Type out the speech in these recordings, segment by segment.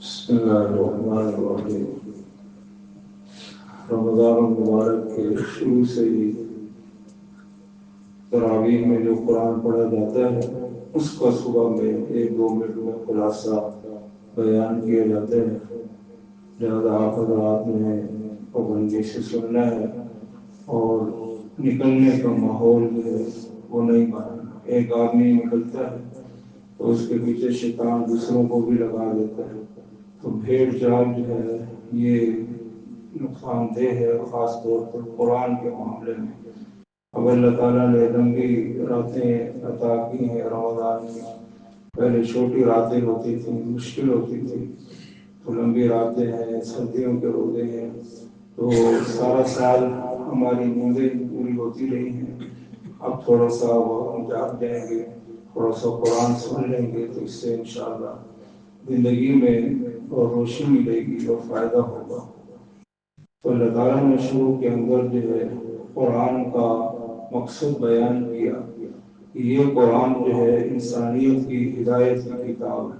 بسم اللہ الرحمن الرحیم۔ رمضان المبارک کے شروع سے ہی تراویح میں جو قرآن پڑھا جاتا ہے اس کا صبح میں 1-2 منٹ میں خلاصہ بیان کیا جاتا ہے، لہذا آپ حضرات نے پابندی سے سننا ہے اور نکلنے کا ماحول جو ہے وہ نہیں بنانا۔ ایک آدمی نکلتا ہے تو اس کے پیچھے شیطان دوسروں کو بھی لگا دیتا ہے، تو بھیڑ چال جو ہے یہ نقصان دہ ہے، خاص طور پر قرآن کے معاملے میں۔ اب اللہ تعالیٰ نے لمبی راتیں عطا کی ہیں رمضان میں۔ پہلے چھوٹی راتیں ہوتی تھیں، مشکل ہوتی تھی، تو لمبی راتیں ہیں، سردیوں کے روزے ہیں، تو سارا سال ہماری نیندیں پوری ہوتی رہی ہیں۔ اب تھوڑا سا ہم جاگ جائیں گے، تھوڑا سا قرآن سن لیں گے تو اس سے انشاءاللہ زندگی میں اور روشنی ملے گی اور فائدہ ہوگا۔ تو اللہ تعالیٰ نے شروع کے اندر جو ہے قرآن کا مقصد بیان کیا کہ یہ قرآن جو ہے انسانیت کی ہدایت کی کتاب ہے۔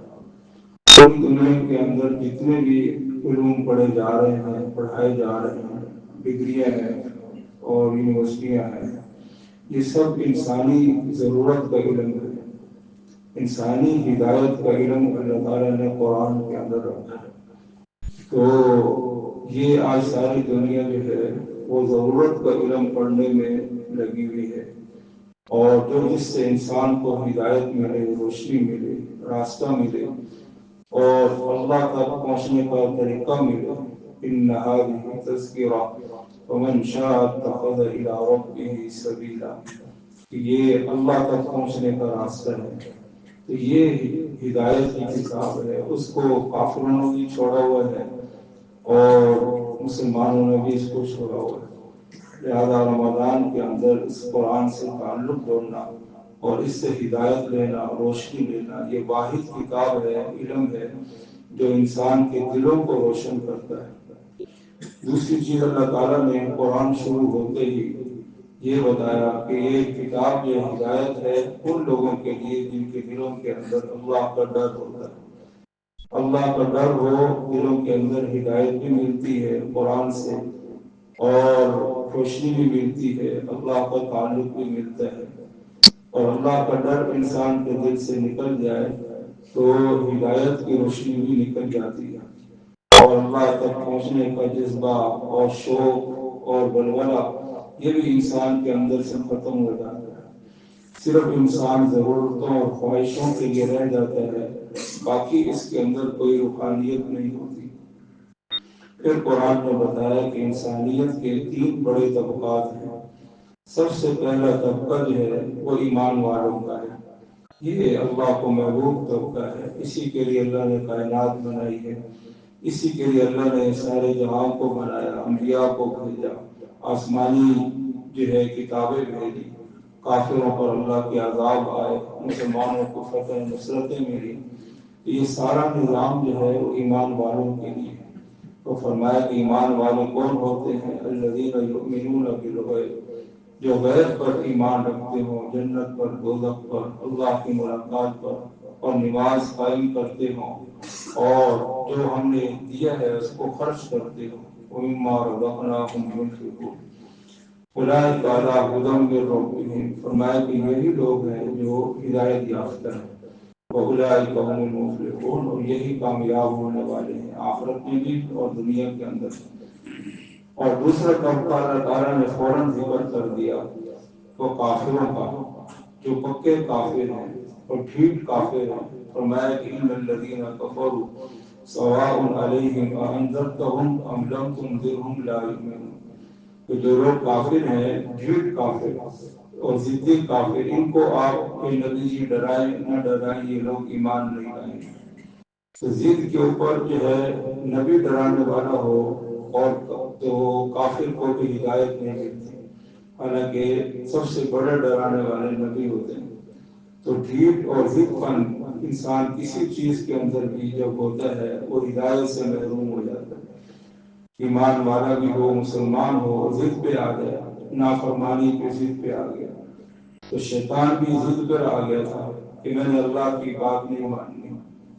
پوری دنیا کے اندر جتنے بھی علوم پڑھے جا رہے ہیں، پڑھائے جا رہے ہیں، ڈگریاں ہیں اور یونیورسٹیاں ہیں، یہ سب انسانی ضرورت کا علم ہے، انسانی ہدایت کا علم اللہ تعالیٰ نے قرآن کے اندر رکھا ہے۔ تو یہ آج ساری دنیا جو ہے وہ ضرورت کا علم پڑھنے میں لگی ہوئی ہے، اور جو جس سے انسان کو ہدایت ملے، روشنی ملے، راستہ ملے اور اللہ تک پہنچنے کا طریقہ ملے۔ ان هذه تذکرہ فمن شاء اتخذ الى ربه سبیلا، یہ اللہ تک پہنچنے کا راستہ ہے۔ تو یہ ہدایت کی کتاب ہے، اس کو کافروں نے بھی چھوڑا ہوا ہے اور مسلمانوں نے بھی اس کو چھوڑا ہوا ہے۔ لہذا رمضان کے اندر اس قرآن سے تعلق جوڑنا اور اس سے ہدایت لینا، روشنی لینا، یہ واحد کتاب ہے، علم ہے جو انسان کے دلوں کو روشن کرتا ہے۔ دوسری چیز، اللہ تعالیٰ نے قرآن شروع ہوتے ہی یہ بتایا کہ یہ کتاب جو ہدایت ہے ان لوگوں کے لیے جن کے دلوں کے اندر اللہ کا ڈر ہوتا ہے۔ اللہ کا ڈر ہو دلوں کے اندر، ہدایت بھی ملتی ہے قرآن سے اور روشنی بھی ملتی ہے، اللہ کا تعلق بھی ملتا ہے۔ اور اللہ کا ڈر انسان کے دل سے نکل جائے تو ہدایت کی روشنی بھی نکل جاتی ہے، اور اللہ تک پہنچنے کا جذبہ اور شوق اور ولولہ یہ بھی انسان کے اندر سے ختم ہو جاتا ہے۔ صرف انسان ضرورتوں اور خواہشوں کے لیے رہ جاتا ہے، باقی اس کے اندر کوئی روحانیت نہیں ہوتی۔ پھر قرآن نے بتایا کہ انسانیت کے 3 بڑے طبقات ہیں۔ سب سے پہلا طبقہ جو ہے وہ ایمان والوں کا ہے، یہ اللہ کو محبوب طبقہ ہے، اسی کے لیے اللہ نے کائنات بنائی ہے، اسی کے لیے اللہ نے سارے جہاں کو بنایا، انبیاء کو بھیجا، آسمانی جو ہے کتابیں بھیجی، کافروں پر اللہ کے عذاب آئے، مسلمانوں کو فتح نصرتیں ملی۔ یہ سارا نظام جو ہے وہ ایمان والوں کے لیے ہے۔ تو فرمایا کہ ایمان والے کون ہوتے ہیں؟ الذین یؤمنون بالغیب، جو غیب پر ایمان رکھتے ہوں، جنت پر، دوزخ پر، اللہ کی ملاقات پر، اور نماز قائم کرتے ہوں، اور جو ہم نے دیا ہے اس کو خرچ کرتے ہوں۔ وَمِمَّا رَزَقْنَاهُمْ يُنْفِقُونَ اولئک علی ھدی من ربہم، فرمایا کہ یہی لوگ ہیں جو ہدایت یافتہ ہیں۔ وَأُولَئِکَ هُمُ الْمُفْلِحُونَ، اور یہی کامیاب ہونے والے ہیں آخرت میں بھی اور دنیا کے اندر۔ اور دوسرا طبقہ اللہ تعالیٰ نے فوراً ذکر کر دیا وہ کافروں کا، جو پکے کافر ہیں اور ڈھیٹ کافر ہیں۔ فرمایا کہ ان الذین کفروا سواء علیہم اانذرتہم ام لم تنذرہم لا یؤمنون، کہ جو لوگ کافر ہیں، ڈھیٹ کافر اور ضدی کافر، ان کو آپ کے نبی ڈرائیں نہ ڈرائیں، یہ لوگ ایمان نہیں لائیں گے۔ تو ضد کے اوپر جو ہے نبی ڈرانے والا ہو اور تو کافر کو بھی ہدایت نہیں ملتی، حالانکہ سب سے بڑے ڈرانے والے نبی ہوتے ہیں۔ تو ڈھیٹ اور ضد پن انسان کسی چیز کے اندر بھی جب ہوتا ہے وہ ہدایت سے محروم ہو جاتا ہے۔ ایمان والا بھی ہو، مسلمان ہو، ضد پہ آ گیا، نافرمانی پہ ضد پہ آ گیا، تو شیطان بھی ضد پر آ گیا تھا کہ میں نے اللہ کی بات نہیں ماننی،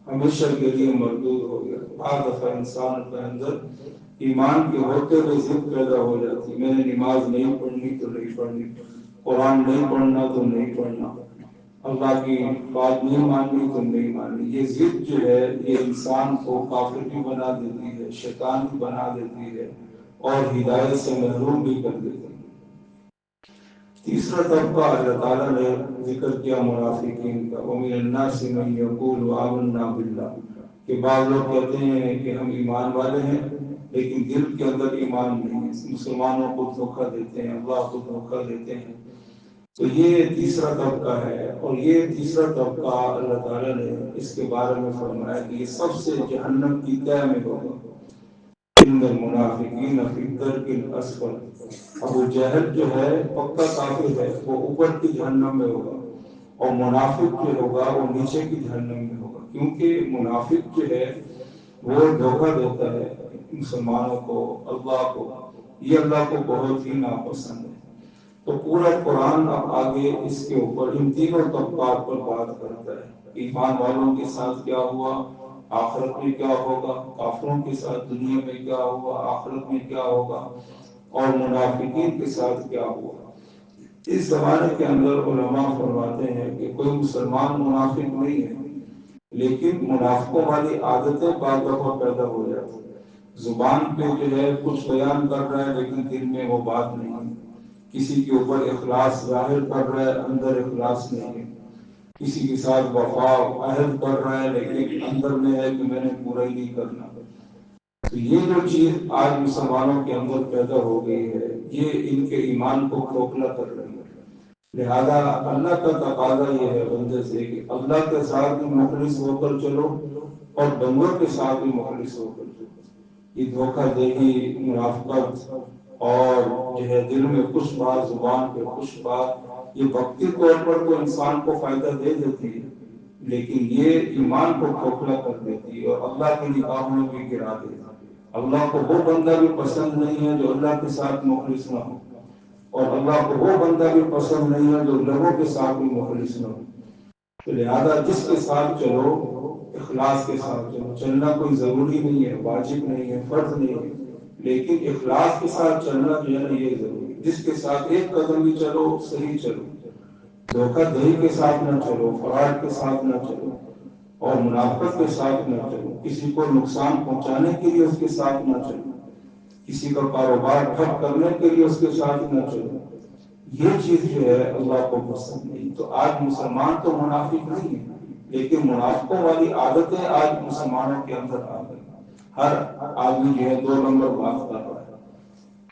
हमेशा के लिए मरदूद हो गया। बाद दफा इंसान के अंदर ईमान के होते हुए जिद पैदा हो जाती, मैंने नमाज नहीं पढ़नी तो नहीं पढ़नी, कुरान नहीं पढ़ना तो नहीं पढ़ना, अल्लाह की बात नहीं माननी तो नहीं माननी। ये जिद जो है ये इंसान को काफिर भी बना देती है, शैतान भी बना देती है और हिदायत से महरूम भी कर देती है। तीसरा तबका अल्लाह ताला ने जिक्र किया मुनाफिकीन का, वमिन अन्नास मन यक़ूलु आमन्ना बिल्लाह, कि बाद लोग कहते हैं कि हम ईमान वाले हैं लेकिन दिल के अंदर ईमान नहीं है, मुसलमानों को धोखा देते हैं, अल्लाह को धोखा देते हैं। तो ये तीसरा तबका है, और ये तीसरा तबका अल्लाह ताला ने इसके बारे में फरमाया कि ये सबसे जहन्नम की तह में होगा। इन्नल मुनाफिकीन फी दर्किल अस्फल, अबू जहल जो है पक्का काफिर है, वो ऊपर की जहन्नम में होगा, और मुनाफिक जो होगा वो नीचे की जहन्नम में होगा। क्योंकि मुनाफिक जो है वो धोखा देता है मुसलमानों को, अल्लाह को, ये अल्लाह को बहुत ही नापसंद है। तो पूरा कुरान अब आगे इसके ऊपर इन तीनों तबकात पर बात करता है। ईमान वालों के साथ क्या हुआ, आखिरत में क्या होगा, काफिरों के साथ दुनिया में क्या हुआ, आखिरत में क्या होगा, और मुनाफिकीन के साथ क्या हुआ। इस जमाने के अंदर उलमा फरमाते हैं कि कोई मुसलमान मुनाफिक नहीं है, लेकिन मुनाफिकों वाली आदतें बाद दफा पैदा हो जाती है। जुबान पे जो है कुछ बयान कर रहा है लेकिन दिल में वो बात नहीं है, किसी के ऊपर इखलास जाहिर कर रहा है, अंदर इखलास नहीं है, किसी के साथ वफा अहद कर रहा है लेकिन अंदर में है कि मैंने पूरा ही नहीं करना। तो ये जो चीज आज मुसलमानों के अंदर पैदा हो गई है, ये इनके ईमान को खोखला कर रही है। लिहाजा अल्लाह का तकाजा ये है बंदे से कि अल्लाह के साथ भी मुखलिस होकर चलो और बंदों के साथ भी मुखलिस होकर चलो। ये धोखाधड़ी, मुनाफिकत और जो है दिल में कुछ बात, जुबान पे कुछ बात, ये वक्ती तौर पर तो इंसान को फायदा दे देती है, लेकिन ये ईमान को खोखला कर देती है और अल्लाह की निगाहों में भी गिरा देती है। अल्लाह को वो बंदा भी पसंद नहीं है जो अल्लाह के साथ मुखलिस ना हो, और अल्लाह को वो बंदा भी पसंद नहीं है जो लोगों के साथ भी मुखलिस ना हो। तो लिहाजा जिसके साथ चलो इखलास के साथ चलो। चलना कोई जरूरी नहीं है, वाजिब नहीं है, फर्ज नहीं है, लेकिन इखलास के साथ चलना जो है ये जरूरी है। जिसके साथ एक कदम भी चलो सही चलो, धोखाधड़ी के साथ ना चलो, फराड के साथ ना चलो, और मुनाफिकत के साथ ना चलो, किसी को नुकसान पहुंचाने के लिए उसके साथ ना चलो, किसी का कारोबार ठप करने के लिए उसके साथ न चलो। ये चीज जो है अल्लाह को पसंद नहीं। तो आज मुसलमान तो मुनाफिक नहीं है, लेकिन मुनाफिकों वाली आदतें आज मुसलमानों के अंदर आ गई। हर आदमी जो है दो नंबर बात कर रहा है।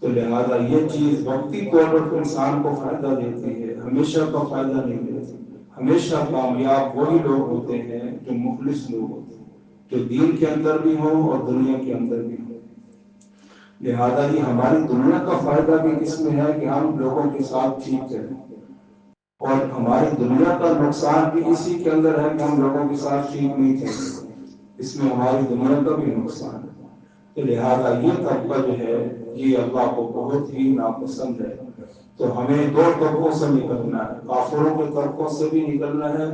तो लिहाजा ये चीज वक्ती तौर पर इंसान को फायदा देती है, हमेशा का फायदा नहीं देती। हमेशा कामयाब वही लोग होते हैं जो मुखलिस लोग होते हैं, जो दीन के अंदर भी हो और दुनिया के अंदर भी हो। लिहाजा ये हमारी दुनिया का फायदा भी इसमें है कि हम लोगों के साथ ठीक चलें, और हमारी दुनिया का नुकसान भी इसी के अंदर है कि हम लोगों के साथ ठीक नहीं चलते, इसमें हमारी दुनिया का भी नुकसान है। तो लिहाजा ये तबका जो है ये अल्लाह को बहुत ही नापसंद है। तो हमें दो तबकों से निकलना है, काफिरों के तबकों से भी निकलना है,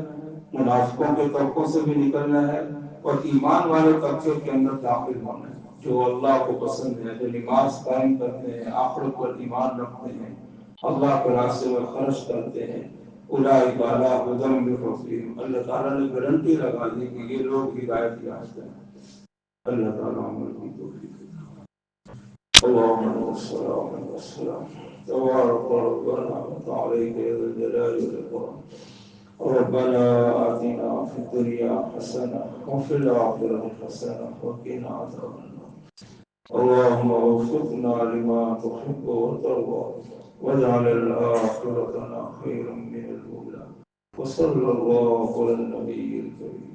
मुनाफिकों के तबकों से भी निकलना है, और ईमान वाले तबके के अंदर दाखिल होना है, जो अल्लाह को पसंद है, जो नमाज कायम करते हैं, आखिरत पर ईमान रखते हैं, अल्लाह के रास्ते में खर्च करते हैं। उलाइक अला हुदम मिन रब्बिहिम, अल्लाह ताला ने गारंटी लगा दी कि ये लोग हिदायत याफ्ता हैं। अल्लाह ताला अमल की तौफीक दे। अल्लाहुम्मा सल्लल्लाहु अलैहि वसल्लम तबारक रब्बना व तआला ज़ल जलाली वल इकराम। रब्बना आतिना फिद दुनिया हसना व फिल आखिरति हसना व क़िना अज़ाबन्नार। अल्लाहुम्मा वफ़िक़ना लिमा तुहिब्बु व तर्ज़ा वजअल आखिरतना खैरन मिनल ऊला व सल्लल्लाहु अला नबिय्यिल करीम।